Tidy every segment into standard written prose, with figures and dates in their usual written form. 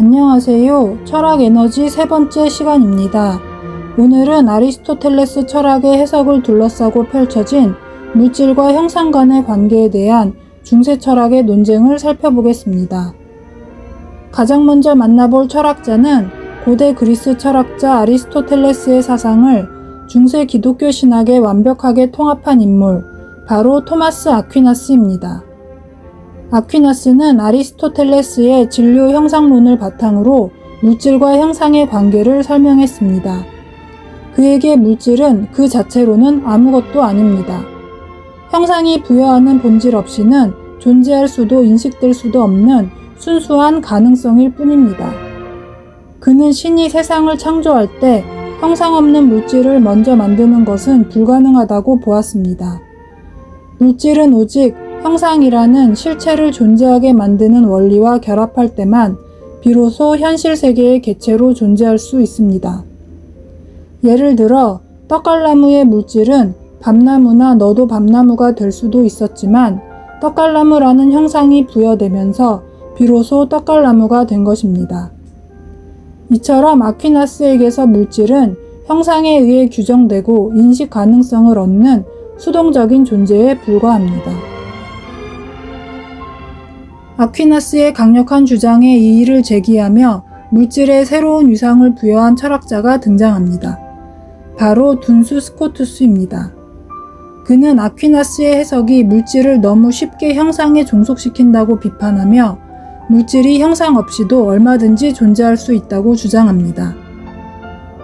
안녕하세요. 철학 에너지 세 번째 시간입니다. 오늘은 아리스토텔레스 철학의 해석을 둘러싸고 펼쳐진 물질과 형상 간의 관계에 대한 중세 철학의 논쟁을 살펴보겠습니다. 가장 먼저 만나볼 철학자는 고대 그리스 철학자 아리스토텔레스의 사상을 중세 기독교 신학에 완벽하게 통합한 인물, 바로 토마스 아퀴나스입니다. 아퀴나스는 아리스토텔레스의 진료 형상론을 바탕으로 물질과 형상의 관계를 설명했습니다. 그에게 물질은 그 자체로는 아무것도 아닙니다. 형상이 부여하는 본질 없이는 존재할 수도 인식될 수도 없는 순수한 가능성일 뿐입니다. 그는 신이 세상을 창조할 때 형상 없는 물질을 먼저 만드는 것은 불가능하다고 보았습니다. 물질은 오직 형상이라는 실체를 존재하게 만드는 원리와 결합할 때만 비로소 현실 세계의 개체로 존재할 수 있습니다. 예를 들어 떡갈나무의 물질은 밤나무나 너도 밤나무가 될 수도 있었지만 떡갈나무라는 형상이 부여되면서 비로소 떡갈나무가 된 것입니다. 이처럼 아퀴나스에게서 물질은 형상에 의해 규정되고 인식 가능성을 얻는 수동적인 존재에 불과합니다. 아퀴나스의 강력한 주장에 이의를 제기하며 물질에 새로운 위상을 부여한 철학자가 등장합니다. 바로 둔수 스코투스입니다. 그는 아퀴나스의 해석이 물질을 너무 쉽게 형상에 종속시킨다고 비판하며 물질이 형상 없이도 얼마든지 존재할 수 있다고 주장합니다.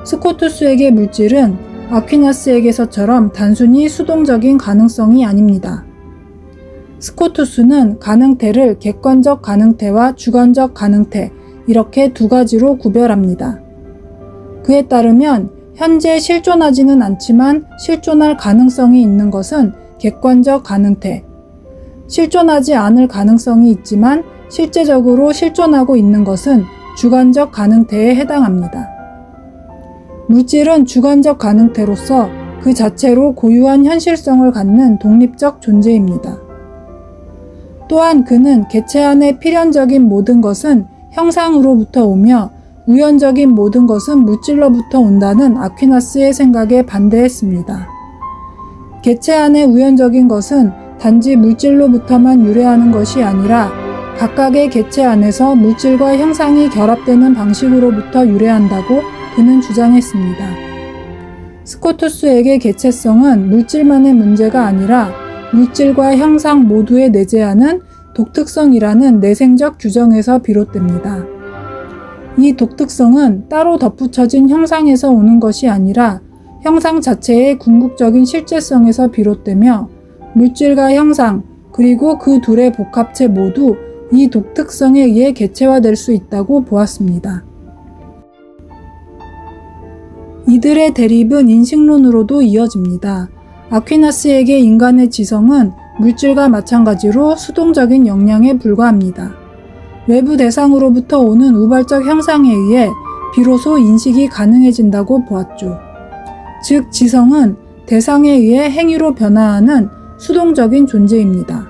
스코투스에게 물질은 아퀴나스에게서처럼 단순히 수동적인 가능성이 아닙니다. 스코투스는 가능태를 객관적 가능태와 주관적 가능태, 이렇게 두 가지로 구별합니다. 그에 따르면 현재 실존하지는 않지만 실존할 가능성이 있는 것은 객관적 가능태, 실존하지 않을 가능성이 있지만 실제적으로 실존하고 있는 것은 주관적 가능태에 해당합니다. 물질은 주관적 가능태로서 그 자체로 고유한 현실성을 갖는 독립적 존재입니다. 또한 그는 개체 안의 필연적인 모든 것은 형상으로부터 오며 우연적인 모든 것은 물질로부터 온다는 아퀴나스의 생각에 반대했습니다. 개체 안의 우연적인 것은 단지 물질로부터만 유래하는 것이 아니라 각각의 개체 안에서 물질과 형상이 결합되는 방식으로부터 유래한다고 그는 주장했습니다. 스코투스에게 개체성은 물질만의 문제가 아니라 물질과 형상 모두에 내재하는 독특성이라는 내생적 규정에서 비롯됩니다. 이 독특성은 따로 덧붙여진 형상에서 오는 것이 아니라 형상 자체의 궁극적인 실제성에서 비롯되며 물질과 형상 그리고 그 둘의 복합체 모두 이 독특성에 의해 개체화될 수 있다고 보았습니다. 이들의 대립은 인식론으로도 이어집니다. 아퀴나스에게 인간의 지성은 물질과 마찬가지로 수동적인 역량에 불과합니다. 외부 대상으로부터 오는 우발적 형상에 의해 비로소 인식이 가능해진다고 보았죠. 즉, 지성은 대상에 의해 행위로 변화하는 수동적인 존재입니다.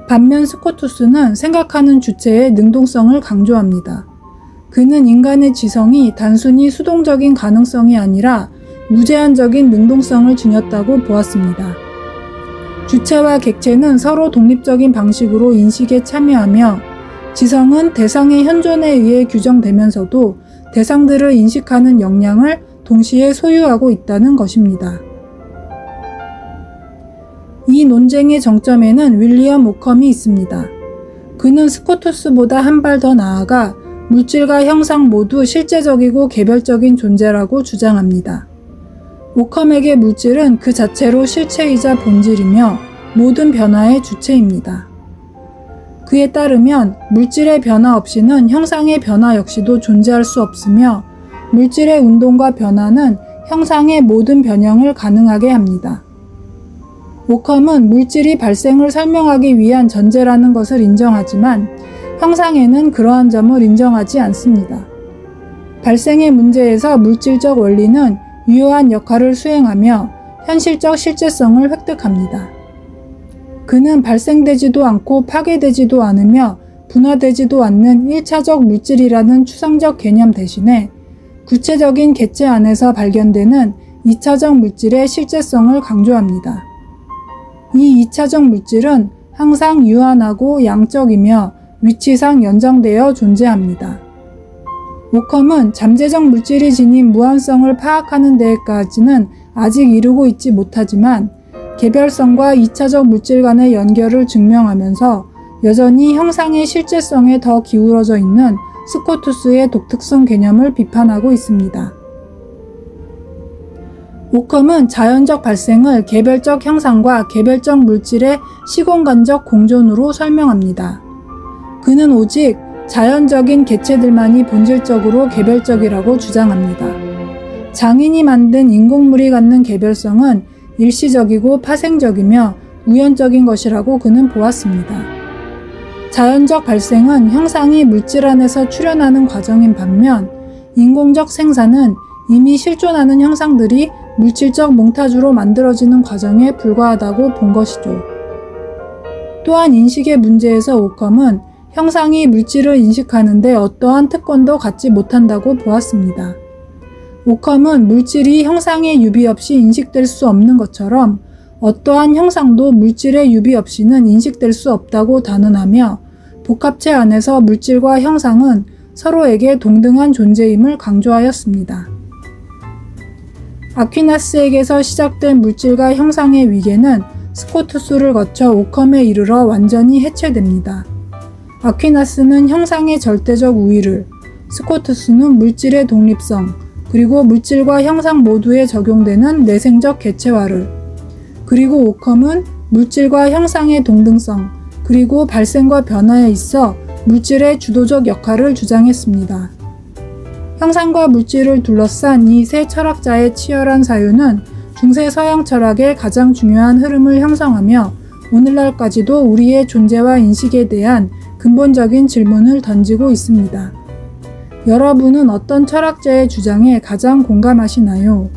반면 스코투스는 생각하는 주체의 능동성을 강조합니다. 그는 인간의 지성이 단순히 수동적인 가능성이 아니라 무제한적인 능동성을 지녔다고 보았습니다. 주체와 객체는 서로 독립적인 방식으로 인식에 참여하며 지성은 대상의 현존에 의해 규정되면서도 대상들을 인식하는 역량을 동시에 소유하고 있다는 것입니다. 이 논쟁의 정점에는 윌리엄 오컴이 있습니다. 그는 스코투스보다 한 발 더 나아가 물질과 형상 모두 실제적이고 개별적인 존재라고 주장합니다. 오컴에게 물질은 그 자체로 실체이자 본질이며 모든 변화의 주체입니다. 그에 따르면 물질의 변화 없이는 형상의 변화 역시도 존재할 수 없으며 물질의 운동과 변화는 형상의 모든 변형을 가능하게 합니다. 오컴은 물질이 발생을 설명하기 위한 전제라는 것을 인정하지만 형상에는 그러한 점을 인정하지 않습니다. 발생의 문제에서 물질적 원리는 유효한 역할을 수행하며 현실적 실제성을 획득합니다. 그는 발생되지도 않고 파괴되지도 않으며 분화되지도 않는 1차적 물질이라는 추상적 개념 대신에 구체적인 객체 안에서 발견되는 2차적 물질의 실제성을 강조합니다. 이 2차적 물질은 항상 유한하고 양적이며 위치상 연장되어 존재합니다. 오컴은 잠재적 물질이 지닌 무한성을 파악하는 데까지는 아직 이르고 있지 못하지만 개별성과 2차적 물질 간의 연결을 증명하면서 여전히 형상의 실제성에 더 기울어져 있는 스코투스의 독특성 개념을 비판하고 있습니다. 오컴은 자연적 발생을 개별적 형상과 개별적 물질의 시공간적 공존으로 설명합니다. 그는 오직 자연적인 개체들만이 본질적으로 개별적이라고 주장합니다. 장인이 만든 인공물이 갖는 개별성은 일시적이고 파생적이며 우연적인 것이라고 그는 보았습니다. 자연적 발생은 형상이 물질 안에서 출현하는 과정인 반면 인공적 생산은 이미 실존하는 형상들이 물질적 몽타주로 만들어지는 과정에 불과하다고 본 것이죠. 또한 인식의 문제에서 오컴은 형상이 물질을 인식하는데 어떠한 특권도 갖지 못한다고 보았습니다. 오컴은 물질이 형상의 유비 없이 인식될 수 없는 것처럼 어떠한 형상도 물질의 유비 없이는 인식될 수 없다고 단언하며 복합체 안에서 물질과 형상은 서로에게 동등한 존재임을 강조하였습니다. 아퀴나스에게서 시작된 물질과 형상의 위계는 스코투스를 거쳐 오컴에 이르러 완전히 해체됩니다. 아퀴나스는 형상의 절대적 우위를, 스코투스는 물질의 독립성, 그리고 물질과 형상 모두에 적용되는 내생적 개체화를, 그리고 오컴은 물질과 형상의 동등성, 그리고 발생과 변화에 있어 물질의 주도적 역할을 주장했습니다. 형상과 물질을 둘러싼 이 세 철학자의 치열한 사유는 중세 서양 철학의 가장 중요한 흐름을 형성하며 오늘날까지도 우리의 존재와 인식에 대한 근본적인 질문을 던지고 있습니다. 여러분은 어떤 철학자의 주장에 가장 공감하시나요?